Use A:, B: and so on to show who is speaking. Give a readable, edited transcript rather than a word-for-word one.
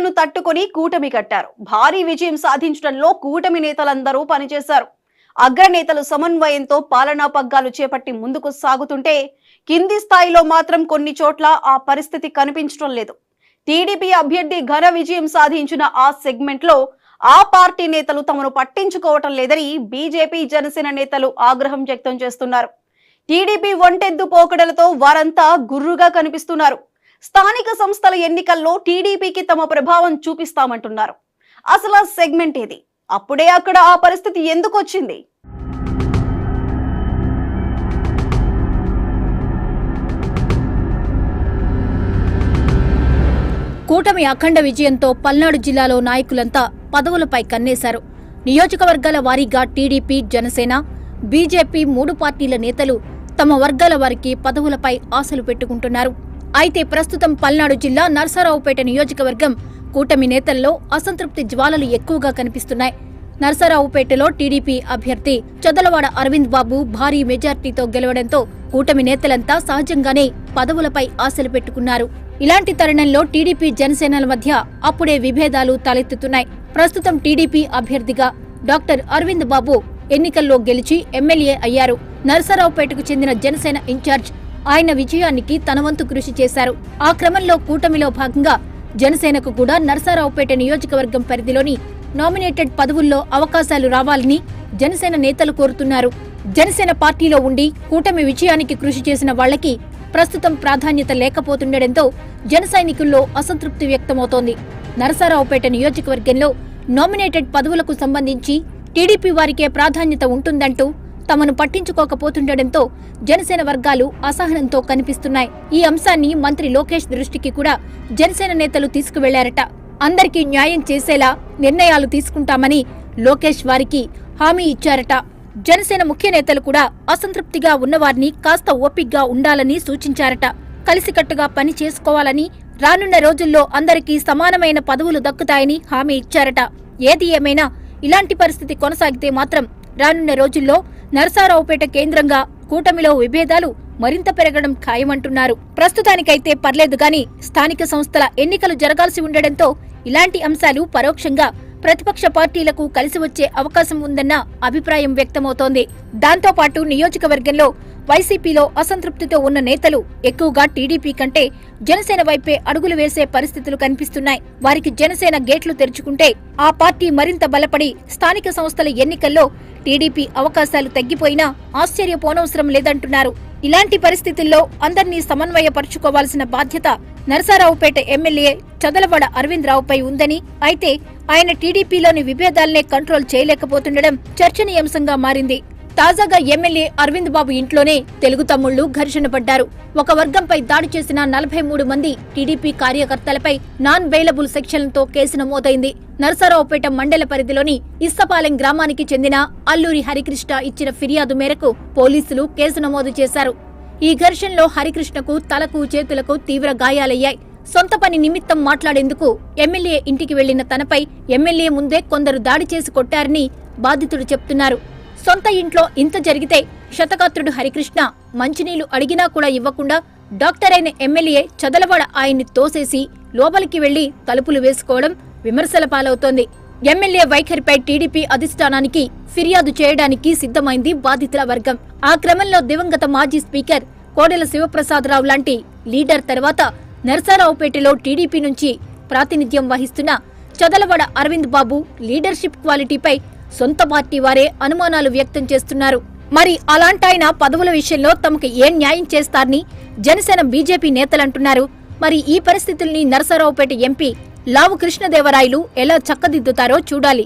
A: సవాళ్లను తట్టుకొని కూటమి కట్టారు. భారీ విజయం సాధించడంలో కూటమి నేతలందరూ పనిచేశారు. అగ్రనేతలు సమన్వయంతో పాలనా పగ్గాలు చేపట్టి ముందుకు సాగుతుంటే కింది స్థాయిలో మాత్రం కొన్ని చోట్ల ఆ పరిస్థితి కనిపించడం లేదు. టీడీపీ అభ్యర్థి ఘన విజయం సాధించిన ఆ సెగ్మెంట్ లో ఆ పార్టీ నేతలు తమను పట్టించుకోవటం లేదని బీజేపీ జనసేన నేతలు ఆగ్రహం వ్యక్తం చేస్తున్నారు. టీడీపీ ఒంటెద్దు పోకడలతో వారంతా గుర్రుగా కనిపిస్తున్నారు. స్థానిక సంస్థల ఎన్నికల్లో టీడీపీకి తమ ప్రభావం చూపిస్తామంటున్నారు. అసలు ఆ సెగ్మెంట్ ఏది? అప్పుడే అక్కడ ఆ పరిస్థితి ఎందుకు వచ్చింది?
B: కూటమి అఖండ విజయంతో పల్నాడు జిల్లాలో నాయకులంతా పదవులపై కన్నేశారు. నియోజకవర్గాల వారీగా టీడీపీ, జనసేన, బీజేపీ 3 పార్టీల నేతలు తమ వర్గాల వారికి పదవులపై ఆశలు పెట్టుకుంటున్నారు. అయితే ప్రస్తుతం పల్నాడు జిల్లా నరసరావుపేట నియోజకవర్గం కూటమి నేతల్లో అసంతృప్తి జ్వాలలు ఎక్కువగా కనిపిస్తున్నాయి. నరసరావుపేటలో టీడీపీ అభ్యర్థి చదలవాడ అరవింద్ బాబు భారీ మెజార్టీతో గెలవడంతో కూటమి నేతలంతా సహజంగానే పదవులపై ఆశలు పెట్టుకున్నారు. ఇలాంటి తరుణంలో టీడీపీ, జనసేనల మధ్య అప్పుడే విభేదాలు తలెత్తుతున్నాయి. ప్రస్తుతం టీడీపీ అభ్యర్థిగా డాక్టర్ అరవింద్ బాబు ఎన్నికల్లో గెలిచి ఎమ్మెల్యే అయ్యారు. నరసరావుపేటకు చెందిన జనసేన ఇన్ఛార్జ్ ఆయన విజయానికి తన వంతు కృషి చేశారు. ఆ క్రమంలో కూటమిలో భాగంగా జనసేనకు కూడా నరసరావుపేట నియోజకవర్గం పరిధిలోని నామినేటెడ్ పదవుల్లో అవకాశాలు రావాలని జనసేన నేతలు కోరుతున్నారు. జనసేన పార్టీలో ఉండి కూటమి విజయానికి కృషి చేసిన వాళ్లకి ప్రస్తుతం ప్రాధాన్యత లేకపోతుండటంతో జన సైనికుల్లో అసంతృప్తి వ్యక్తమవుతోంది. నరసరావుపేట నియోజకవర్గంలో నామినేటెడ్ పదవులకు సంబంధించి టీడీపీ వారికే ప్రాధాన్యత ఉంటుందంటూ తమను పట్టించుకోకపోతుండటంతో జనసేన వర్గాలు అసహనంతో కనిపిస్తున్నాయి. ఈ అంశాన్ని మంత్రి లోకేష్ దృష్టికి కూడా జనసేన నేతలు తీసుకువెళ్లారట. అందరికీ న్యాయం చేసేలా నిర్ణయాలు తీసుకుంటామని లోకేష్ వారికి హామీ ఇచ్చారట. జనసేన ముఖ్య నేతలు కూడా అసంతృప్తిగా ఉన్నవారిని కాస్త ఓపిగ్గా ఉండాలని సూచించారట. కలిసికట్టుగా పని చేసుకోవాలని, రానున్న రోజుల్లో అందరికీ సమానమైన పదవులు దక్కుతాయని హామీ ఇచ్చారట. ఏది ఏమైనా ఇలాంటి పరిస్థితి కొనసాగితే మాత్రం రానున్న రోజుల్లో నరసరావుపేట కేంద్రంగా కూటమిలో విభేదాలు మరింత పెరగడం ఖాయమంటున్నారు. ప్రస్తుతానికైతే పర్లేదు గాని స్థానిక సంస్థల ఎన్నికలు జరగాల్సి ఉండడంతో ఇలాంటి అంశాలు పరోక్షంగా ప్రతిపక్ష పార్టీలకు కలిసి వచ్చే అవకాశం ఉందన్న అభిప్రాయం వ్యక్తమవుతోంది. దాంతోపాటు నియోజకవర్గంలో వైసీపీలో అసంతృప్తితో ఉన్న నేతలు ఎక్కువగా టీడీపీ కంటే జనసేన వైపే అడుగులు వేసే పరిస్థితులు కనిపిస్తున్నాయి. వారికి జనసేన గేట్లు తెరుచుకుంటే ఆ పార్టీ మరింత బలపడి స్థానిక సంస్థల ఎన్నికల్లో టీడీపీ అవకాశాలు తగ్గిపోయినా ఆశ్చర్యపోనవసరం లేదంటున్నారు. ఇలాంటి పరిస్థితుల్లో అందర్నీ సమన్వయపరుచుకోవాల్సిన బాధ్యత నరసరావుపేట ఎమ్మెల్యే చదలవాడ అరవింద్ రావుపై ఉందని, అయితే ఆయన టీడీపీలోని విభేదాలనే కంట్రోల్ చేయలేకపోతుండడం చర్చనీయాంశంగా మారింది. తాజాగా ఎమ్మెల్యే అరవింద్ బాబు ఇంట్లోనే తెలుగు తమ్ముళ్లు ఘర్షణ పడ్డారు. ఒక వర్గంపై దాడి చేసిన 43 మంది టీడీపీ కార్యకర్తలపై నాన్ బెయిలబుల్ సెక్షన్లతో కేసు నమోదైంది. నరసరావుపేట మండల పరిధిలోని ఇస్తపాలెం గ్రామానికి చెందిన అల్లూరి హరికృష్ణ ఇచ్చిన ఫిర్యాదు మేరకు పోలీసులు కేసు నమోదు చేశారు. ఈ ఘర్షణలో హరికృష్ణకు తలకు, చేతులకు తీవ్ర గాయాలయ్యాయి. సొంత పని నిమిత్తం మాట్లాడేందుకు ఎమ్మెల్యే ఇంటికి వెళ్లిన తనపై ఎమ్మెల్యే ముందే కొందరు దాడి చేసి కొట్టారని బాధితుడు చెప్తున్నారు. సొంత ఇంట్లో ఇంత జరిగితే శతగాత్రుడు హరికృష్ణ మంచినీళ్లు అడిగినా కూడా ఇవ్వకుండా డాక్టర్ అయిన ఎమ్మెల్యే చదలవాడ ఆయన్ని తోసేసి లోపలికి వెళ్లి తలుపులు వేసుకోవడం విమర్శల పాలవుతోంది. ఎమ్మెల్యే వైఖరిపై టీడీపీ అధిష్టానానికి ఫిర్యాదు చేయడానికి సిద్ధమైంది బాధితుల వర్గం. ఆ క్రమంలో దివంగత మాజీ స్పీకర్ కోడెల శివప్రసాదరావు లాంటి లీడర్ తర్వాత నరసరావుపేటలో టీడీపీ నుంచి ప్రాతినిధ్యం వహిస్తున్న చదలవాడ అరవింద్ బాబు లీడర్షిప్ క్వాలిటీపై సొంత పార్టీ వారే అనుమానాలు వ్యక్తం చేస్తున్నారు. మరి అలాంటాయన పదవుల విషయంలో తమకు ఏం న్యాయం చేస్తారని జనసేన, బీజేపీ నేతలంటున్నారు. మరి ఈ పరిస్థితుల్ని నరసరావుపేట ఎంపీ లావు కృష్ణదేవరాయలు ఎలా చక్కదిద్దుతారో చూడాలి.